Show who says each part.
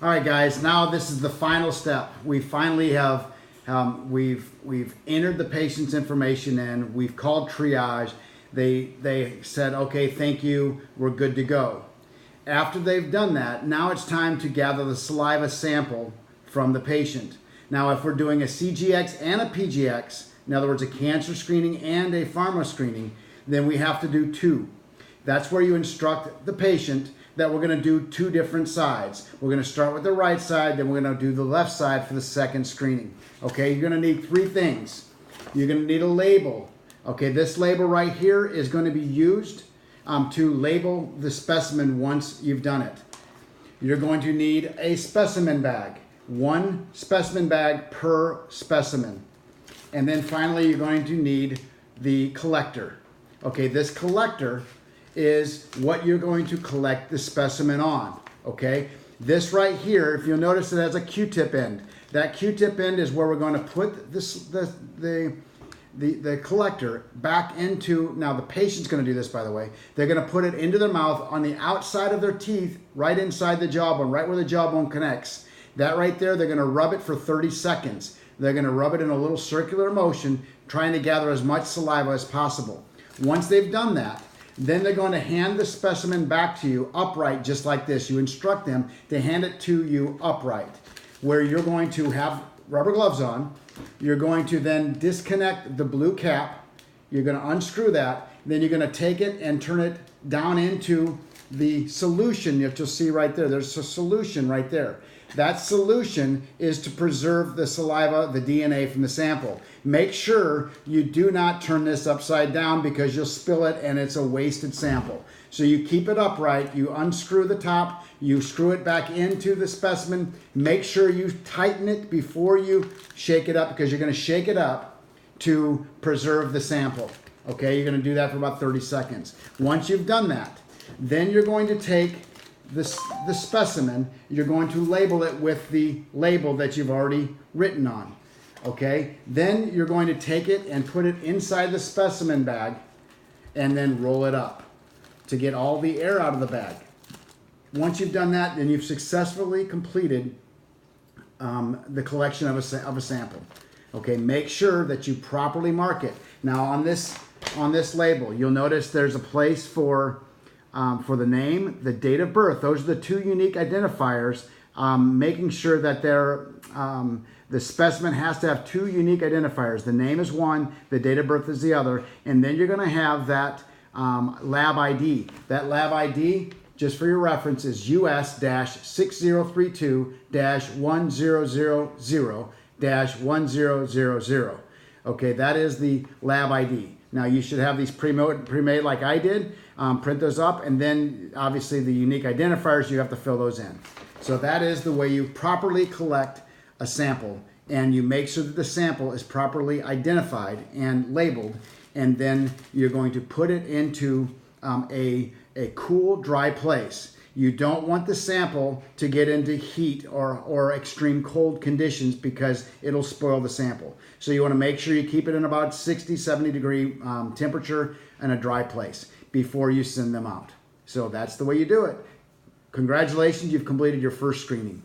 Speaker 1: All right, guys. Now this is the final step. We finally have we've entered the patient's information in. We've called triage. They said, okay, thank you. We're good to go. After they've done that, now it's time to gather the saliva sample from the patient. Now, if we're doing a CGX and a PGX, in other words, a cancer screening and a pharma screening, then we have to do two. That's where you instruct the patient that we're going to do two different sides. We're going to start with the right side, then we're going to do the left side for the second screening. Okay, you're going to need three things. You're going to need a label. Okay, this label right here is going to be used to label the specimen once you've done it. You're going to need a specimen bag. One specimen bag per specimen. And then finally, you're going to need the collector. Okay, this collector is what you're going to collect the specimen on. Okay, this right here, if you'll notice, it has a Q-tip end. That Q-tip end is where we're going to put the collector back into, now the patient's going to do this, by the way. They're going to put it into their mouth on the outside of their teeth, right inside the jawbone, right where the jawbone connects. That right there, they're going to rub it for 30 seconds. They're going to rub it in a little circular motion, trying to gather as much saliva as possible. Once they've done that, then they're going to hand the specimen back to you upright, just like this. You instruct them to hand it to you upright, where you're going to have rubber gloves on. You're going to then disconnect the blue cap. You're going to unscrew that. Then you're going to take it and turn it down into the solution that you'll see right there. There's a solution right there. That solution is to preserve the saliva, the DNA from the sample. Make sure you do not turn this upside down because you'll spill it and it's a wasted sample. So you keep it upright, you unscrew the top, you screw it back into the specimen. Make sure you tighten it before you shake it up, because you're going to shake it up to preserve the sample. Okay, you're going to do that for about 30 seconds. Once you've done that, then you're going to take the specimen, you're going to label it with the label that you've already written on. Okay, then you're going to take it and put it inside the specimen bag and then roll it up to get all the air out of the bag. Once you've done that, then you've successfully completed the collection of a sample. Okay, make sure that you properly mark it. Now on this label, you'll notice there's a place for the name, the date of birth. Those are the two unique identifiers, making sure that the specimen has to have two unique identifiers. The name is one, the date of birth is the other, and then you're going to have that lab ID. That lab ID, just for your reference, is US-6032-1000-1000. Okay, that is the lab ID. Now you should have these pre-made like I did. Print those up, and then obviously the unique identifiers, you have to fill those in. So that is the way you properly collect a sample, and you make sure that the sample is properly identified and labeled, and then you're going to put it into a cool, dry place. You don't want the sample to get into heat or extreme cold conditions, because it'll spoil the sample. So you want to make sure you keep it in about 60, 70 degree temperature in a dry place before you send them out. So that's the way you do it. Congratulations, you've completed your first screening.